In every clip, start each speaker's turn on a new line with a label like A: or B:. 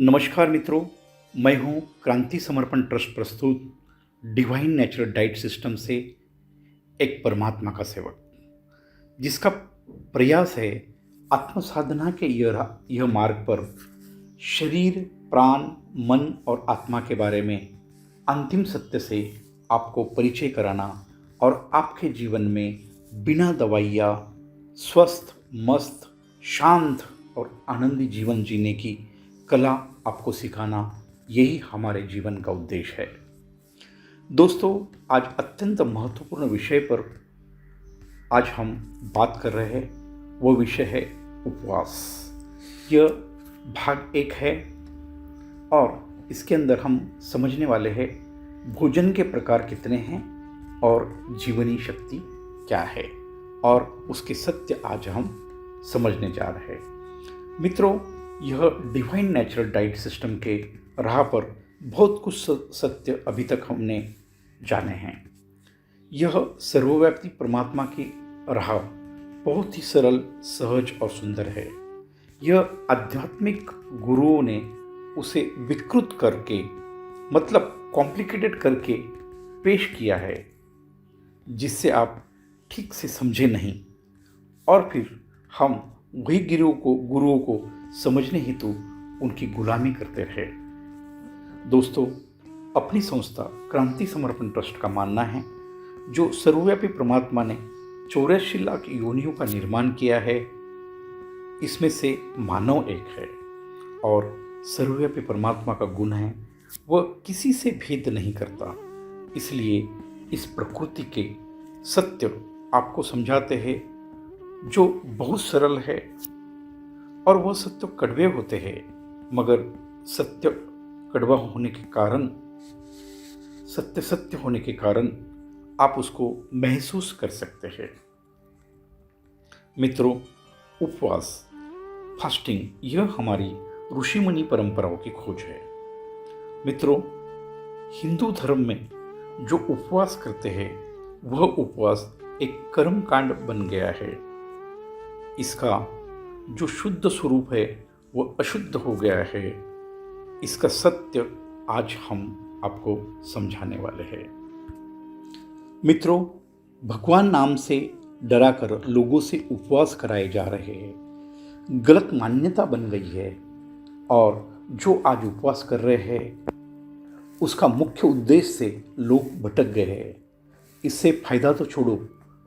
A: नमस्कार मित्रों, मैं हूं क्रांति समर्पण ट्रस्ट प्रस्तुत डिवाइन नेचुरल डाइट सिस्टम से एक परमात्मा का सेवक, जिसका प्रयास है आत्म साधना के यह मार्ग पर शरीर, प्राण, मन और आत्मा के बारे में अंतिम सत्य से आपको परिचय कराना और आपके जीवन में बिना दवाइयाँ स्वस्थ, मस्त, शांत और आनंदी जीवन जीने की कला आपको सिखाना, यही हमारे जीवन का उद्देश्य है। दोस्तों, आज अत्यंत महत्वपूर्ण विषय पर आज हम बात कर रहे हैं। वो विषय है उपवास। यह भाग 1 है और इसके अंदर हम समझने वाले हैं भोजन के प्रकार कितने हैं और जीवनी शक्ति क्या है, और उसके सत्य आज हम समझने जा रहे हैं। मित्रों, यह डिवाइन नेचुरल डाइट सिस्टम के राह पर बहुत कुछ सत्य अभी तक हमने जाने हैं। यह सर्वव्यापी परमात्मा की राह बहुत ही सरल, सहज और सुंदर है। यह आध्यात्मिक गुरुओं ने उसे विकृत करके, मतलब कॉम्प्लिकेटेड करके पेश किया है, जिससे आप ठीक से समझे नहीं, और फिर हम वही गुरुओं को समझने हेतु उनकी गुलामी करते रहे। दोस्तों, अपनी संस्था क्रांति समर्पण ट्रस्ट का मानना है, जो सर्वव्यापी परमात्मा ने 84 लाख योनियों का निर्माण किया है, इसमें से मानव एक है, और सर्वव्यापी परमात्मा का गुण है वह किसी से भेद नहीं करता। इसलिए इस प्रकृति के सत्य आपको समझाते हैं, जो बहुत सरल है, और वह सत्य कड़वे होते हैं, मगर सत्य कड़वा होने के कारण, सत्य होने के कारण आप उसको महसूस कर सकते हैं। मित्रों, उपवास, फास्टिंग, यह हमारी ऋषि मुनि परंपराओं की खोज है। मित्रों, हिंदू धर्म में जो उपवास करते हैं, वह उपवास एक कर्म कांड बन गया है। इसका जो शुद्ध स्वरूप है वह अशुद्ध हो गया है। इसका सत्य आज हम आपको समझाने वाले हैं। मित्रों, भगवान नाम से डराकर लोगों से उपवास कराए जा रहे हैं। गलत मान्यता बन गई है, और जो आज उपवास कर रहे हैं उसका मुख्य उद्देश्य से लोग भटक गए हैं। इससे फायदा तो छोड़ो,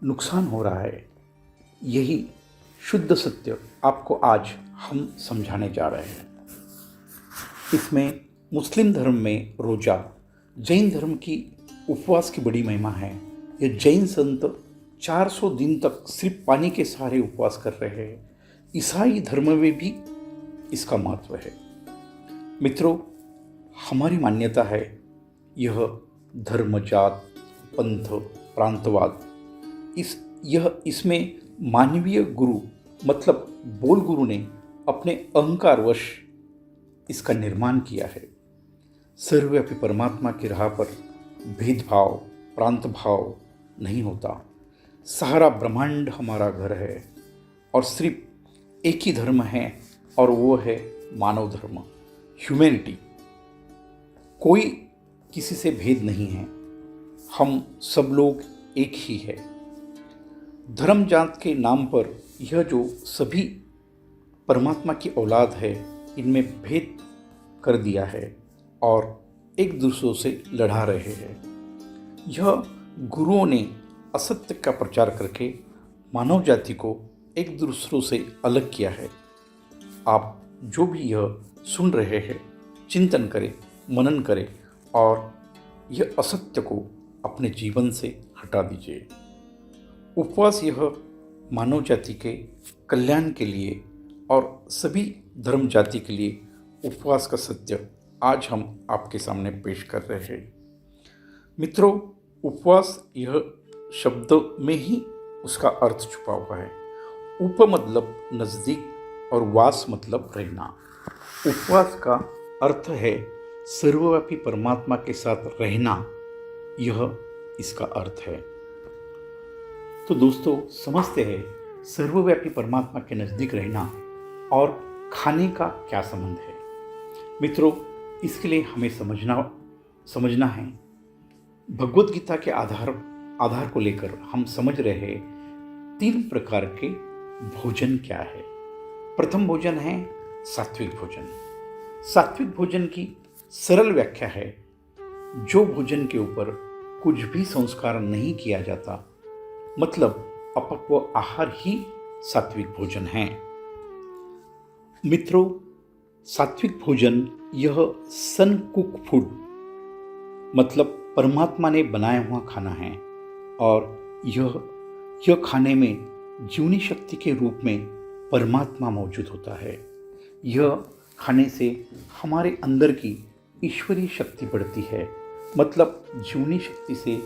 A: नुकसान हो रहा है। यही शुद्ध सत्य आपको आज हम समझाने जा रहे हैं। इसमें मुस्लिम धर्म में रोजा, जैन धर्म की उपवास की बड़ी महिमा है। ये जैन संत 400 दिन तक सिर्फ पानी के सहारे उपवास कर रहे हैं। ईसाई धर्म में भी इसका महत्व है। मित्रों, हमारी मान्यता है, यह धर्म, जात, पंथ, प्रांतवाद, इसमें मानवीय गुरु, मतलब बोल गुरु ने अपने अहंकारवश इसका निर्माण किया है। सर्वव्यापी परमात्मा की राह पर भेदभाव, प्रांत भाव नहीं होता। सारा ब्रह्मांड हमारा घर है, और सिर्फ एक ही धर्म है, और वो है मानव धर्म, ह्यूमैनिटी। कोई किसी से भेद नहीं है। हम सब लोग एक ही है। धर्म जात के नाम पर यह जो सभी परमात्मा की औलाद है, इनमें भेद कर दिया है और एक दूसरों से लड़ा रहे हैं। यह गुरुओं ने असत्य का प्रचार करके मानव जाति को एक दूसरों से अलग किया है। आप जो भी यह सुन रहे हैं, चिंतन करें, मनन करें, और यह असत्य को अपने जीवन से हटा दीजिए। उपवास यह मानव जाति के कल्याण के लिए और सभी धर्म जाति के लिए उपवास का सत्य आज हम आपके सामने पेश कर रहे हैं। मित्रों, उपवास यह शब्द में ही उसका अर्थ छुपा हुआ है। उप मतलब नज़दीक और वास मतलब रहना। उपवास का अर्थ है सर्वव्यापी परमात्मा के साथ रहना, यह इसका अर्थ है। तो दोस्तों, समझते हैं सर्वव्यापी परमात्मा के नज़दीक रहना और खाने का क्या संबंध है। मित्रों, इसके लिए हमें समझना है, भगवत गीता के आधार को लेकर हम समझ रहे हैं 3 प्रकार के भोजन क्या है। प्रथम भोजन है सात्विक भोजन। सात्विक भोजन की सरल व्याख्या है, जो भोजन के ऊपर कुछ भी संस्कार नहीं किया जाता, मतलब अपक्व आहार ही सात्विक भोजन है। मित्रों, सात्विक भोजन यह सन कुक फूड, मतलब परमात्मा ने बनाया हुआ खाना है, और यह खाने में जीवनी शक्ति के रूप में परमात्मा मौजूद होता है। यह खाने से हमारे अंदर की ईश्वरीय शक्ति बढ़ती है, मतलब जीवनी शक्ति से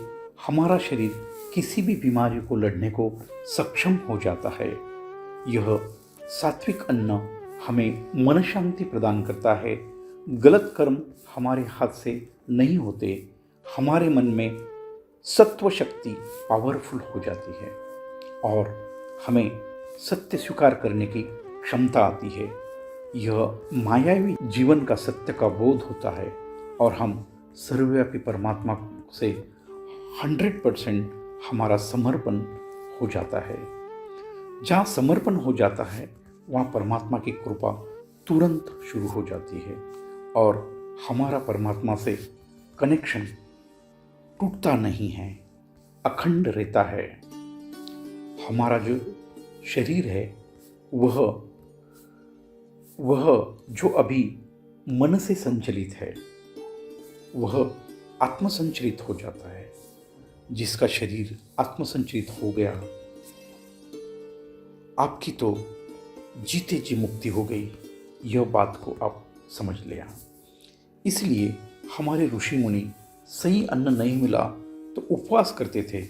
A: हमारा शरीर किसी भी बीमारी को लड़ने को सक्षम हो जाता है। यह सात्विक अन्न हमें मन शांति प्रदान करता है। गलत कर्म हमारे हाथ से नहीं होते, हमारे मन में सत्व शक्ति पावरफुल हो जाती है और हमें सत्य स्वीकार करने की क्षमता आती है। यह मायावी जीवन का सत्य का बोध होता है और हम सर्वव्यापी परमात्मा से 100% हमारा समर्पण हो जाता है। जहाँ समर्पण हो जाता है वहाँ परमात्मा की कृपा तुरंत शुरू हो जाती है और हमारा परमात्मा से कनेक्शन टूटता नहीं है, अखंड रहता है। हमारा जो शरीर है वह जो अभी मन से संचलित है वह आत्मसंचलित हो जाता है। जिसका शरीर आत्मसंचलित हो गया, आपकी तो जीते जी मुक्ति हो गई। यह बात को आप समझ लिया। इसलिए हमारे ऋषि मुनि सही अन्न नहीं मिला तो उपवास करते थे,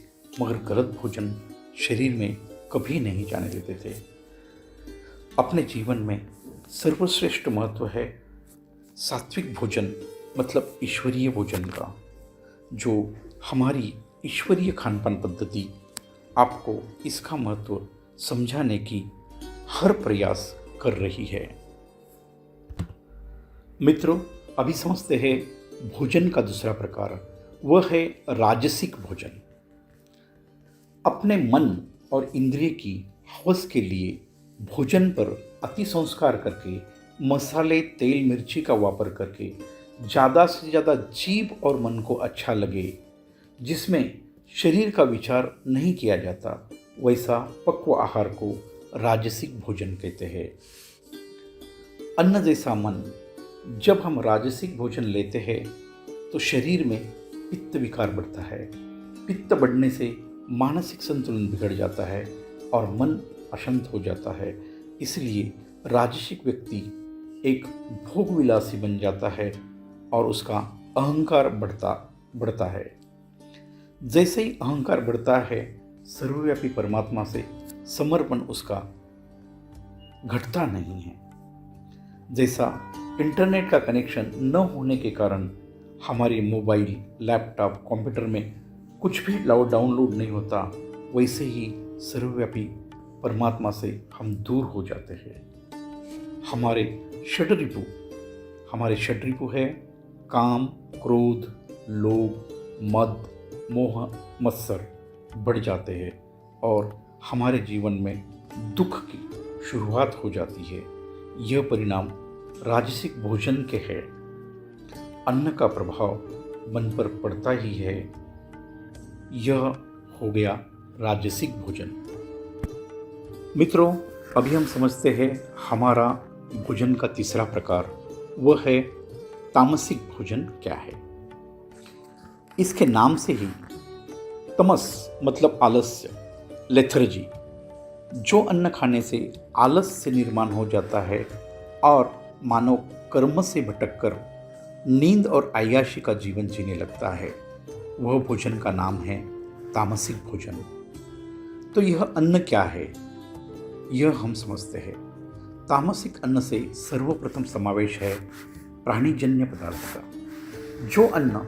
A: मगर गलत भोजन शरीर में कभी नहीं जाने देते थे। अपने जीवन में सर्वश्रेष्ठ महत्व है सात्विक भोजन, मतलब ईश्वरीय भोजन का। जो हमारी ईश्वरीय खानपान पद्धति आपको इसका महत्व समझाने की हर प्रयास कर रही है। मित्रों, अभी समझते हैं भोजन का दूसरा प्रकार, वह है राजसिक भोजन। अपने मन और इंद्रिय की हवस के लिए भोजन पर अति संस्कार करके, मसाले, तेल, मिर्ची का वापर करके ज़्यादा से ज़्यादा जीभ और मन को अच्छा लगे, जिसमें शरीर का विचार नहीं किया जाता, वैसा पक्व आहार को राजसिक भोजन कहते हैं। अन्न जैसा मन, जब हम राजसिक भोजन लेते हैं तो शरीर में पित्त विकार बढ़ता है। पित्त बढ़ने से मानसिक संतुलन बिगड़ जाता है और मन अशांत हो जाता है। इसलिए राजसिक व्यक्ति एक भोगविलासी बन जाता है और उसका अहंकार बढ़ता है। जैसे ही अहंकार बढ़ता है, सर्वव्यापी परमात्मा से समर्पण उसका घटता नहीं है। जैसा इंटरनेट का कनेक्शन न होने के कारण हमारे मोबाइल, लैपटॉप, कंप्यूटर में कुछ भी डाउनलोड नहीं होता, वैसे ही सर्वव्यापी परमात्मा से हम दूर हो जाते हैं। हमारे षड रिपु है काम, क्रोध, लोभ, मद, मोह, मत्सर बढ़ जाते हैं और हमारे जीवन में दुख की शुरुआत हो जाती है। यह परिणाम राजसिक भोजन के है। अन्न का प्रभाव मन पर पड़ता ही है। यह हो गया राजसिक भोजन। मित्रों, अभी हम समझते हैं हमारा भोजन का तीसरा प्रकार, वह है तामसिक भोजन क्या है। इसके नाम से ही तमस मतलब आलस्य, लेथर्जी, जो अन्न खाने से आलस्य निर्माण हो जाता है और मानव कर्म से भटककर नींद और अय्याशी का जीवन जीने लगता है, वह भोजन का नाम है तामसिक भोजन। तो यह अन्न क्या है, यह हम समझते हैं। तामसिक अन्न से सर्वप्रथम समावेश है प्राणीजन्य पदार्थ का। जो अन्न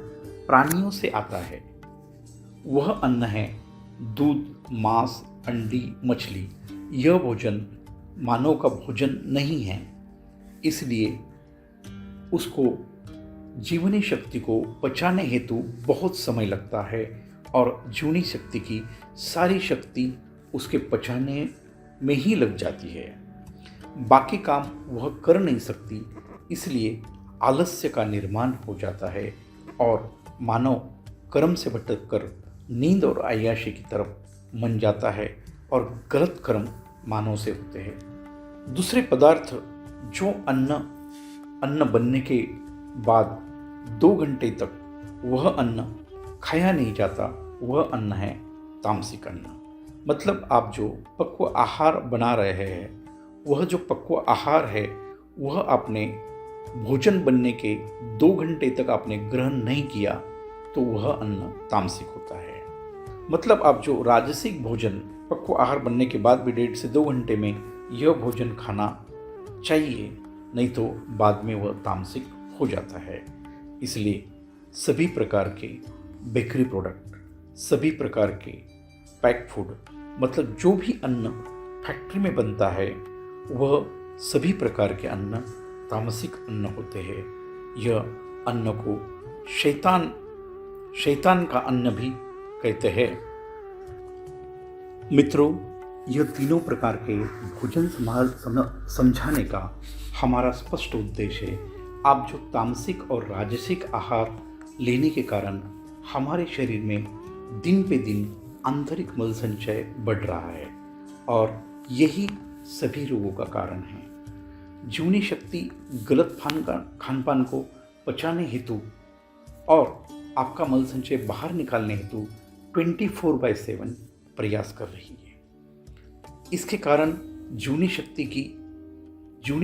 A: प्राणियों से आता है वह अन्न है दूध, मांस, अंडी, मछली। यह भोजन मानव का भोजन नहीं है, इसलिए उसको जीवनी शक्ति को पचाने हेतु बहुत समय लगता है और जीवनी शक्ति की सारी शक्ति उसके पचाने में ही लग जाती है। बाकी काम वह कर नहीं सकती, इसलिए आलस्य का निर्माण हो जाता है और मानव कर्म से भटककर नींद और अय्याशी की तरफ मन जाता है और गलत कर्म मानव से होते हैं। दूसरे पदार्थ जो अन्न बनने के बाद 2 घंटे तक वह अन्न खाया नहीं जाता, वह अन्न है तामसिक अन्न। मतलब आप जो पक्व आहार बना रहे हैं, वह जो पक्व आहार है वह आपने भोजन बनने के 2 घंटे तक आपने ग्रहण नहीं किया तो वह अन्न तामसिक होता है। मतलब आप जो राजसिक भोजन पक्व आहार बनने के बाद भी 1.5 से 2 घंटे में यह भोजन खाना चाहिए, नहीं तो बाद में वह तामसिक हो जाता है। इसलिए सभी प्रकार के बेकरी प्रोडक्ट, सभी प्रकार के पैक फूड, मतलब जो भी अन्न फैक्ट्री में बनता है वह सभी प्रकार के अन्न तामसिक अन्न होते हैं। यह अन्न को शैतान का अन्न भी कहते हैं। मित्रों, यह तीनों प्रकार के भोजन समझाने का हमारा स्पष्ट उद्देश्य है। आप जो तामसिक और राजसिक आहार लेने के कारण हमारे शरीर में दिन पे दिन आंतरिक मल संचय बढ़ रहा है और यही सभी रोगों का कारण है। जीवनी शक्ति गलत खान पान को पचाने हेतु और आपका मल संचय बाहर निकालने हेतु 24/7 प्रयास कर रही है। इसके कारण जीवनी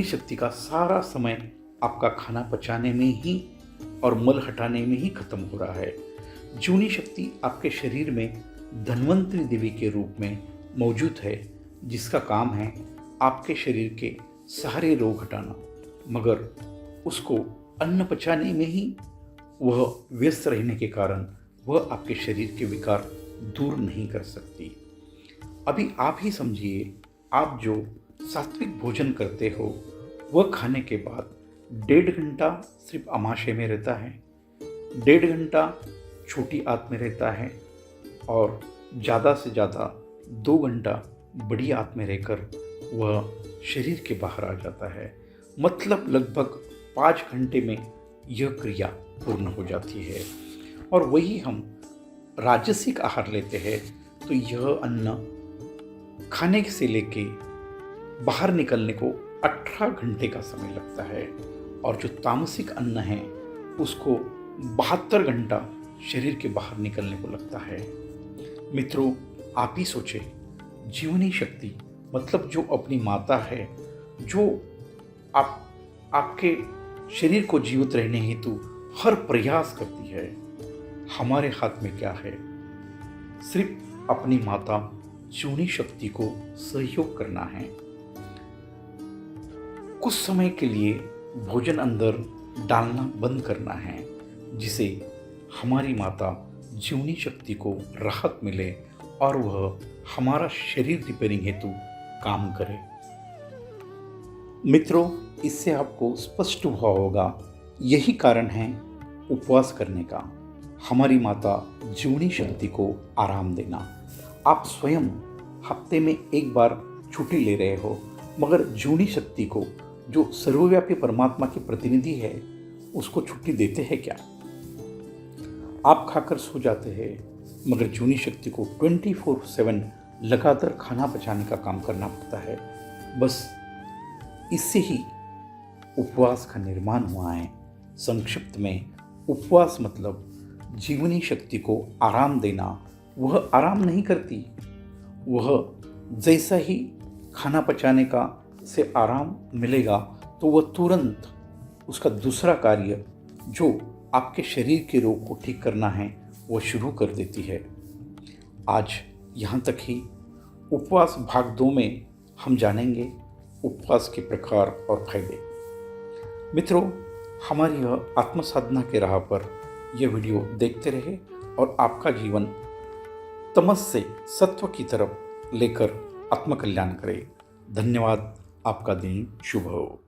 A: शक्ति का सारा समय आपका खाना पचाने में ही और मल हटाने में ही खत्म हो रहा है। जीवनी शक्ति आपके शरीर में धन्वंतरी देवी के रूप में मौजूद है, जिसका काम है आपके शरीर के सारे रोग हटाना, मगर उसको अन्न पचाने में ही वह व्यस्त रहने के कारण वह आपके शरीर के विकार दूर नहीं कर सकती। अभी आप ही समझिए, आप जो सात्विक भोजन करते हो वह खाने के बाद 1.5 घंटा सिर्फ आमाशय में रहता है, 1.5 घंटा छोटी आंत में रहता है और ज़्यादा से ज़्यादा 2 घंटा बड़ी आंत में रहकर वह शरीर के बाहर आ जाता है। मतलब लगभग 5 घंटे में यह क्रिया पूर्ण हो जाती है। और वही हम राजसिक आहार लेते हैं तो यह अन्न खाने से लेके बाहर निकलने को 18 घंटे का समय लगता है और जो तामसिक अन्न है उसको 72 घंटा शरीर के बाहर निकलने को लगता है। मित्रों, आप ही सोचे, जीवनी शक्ति मतलब जो अपनी माता है, जो आपके शरीर को जीवित रहने हेतु हर प्रयास करती है, हमारे हाथ में क्या है? सिर्फ अपनी माता जीवनी शक्ति को सहयोग करना है। कुछ समय के लिए भोजन अंदर डालना बंद करना है, जिसे हमारी माता जीवनी शक्ति को राहत मिले और वह हमारा शरीर रिपेयरिंग हेतु काम करे। मित्रों, इससे आपको स्पष्ट हुआ होगा, यही कारण है उपवास करने का, हमारी माता जीवनी शक्ति को आराम देना। आप स्वयं हफ्ते में 1 बार छुट्टी ले रहे हो, मगर जीवनी शक्ति को, जो सर्वव्यापी परमात्मा की प्रतिनिधि है, उसको छुट्टी देते हैं क्या? आप खाकर सो जाते हैं, मगर जीवनी शक्ति को 24/7 लगातार खाना पचाने का काम करना पड़ता है। बस इससे ही उपवास का निर्माण हुआ है। संक्षिप्त में, उपवास मतलब जीवनी शक्ति को आराम देना। वह आराम नहीं करती, वह जैसा ही खाना पचाने का से आराम मिलेगा तो वह तुरंत उसका दूसरा कार्य, जो आपके शरीर के रोग को ठीक करना है, वह शुरू कर देती है। आज यहाँ तक ही। उपवास भाग 2 में हम जानेंगे उपवास के प्रकार और फायदे। मित्रों, हमारी यह आत्मसाधना के राह पर यह वीडियो देखते रहे और आपका जीवन तमस से सत्व की तरफ लेकर आत्मकल्याण करे। धन्यवाद। आपका दिन शुभ हो।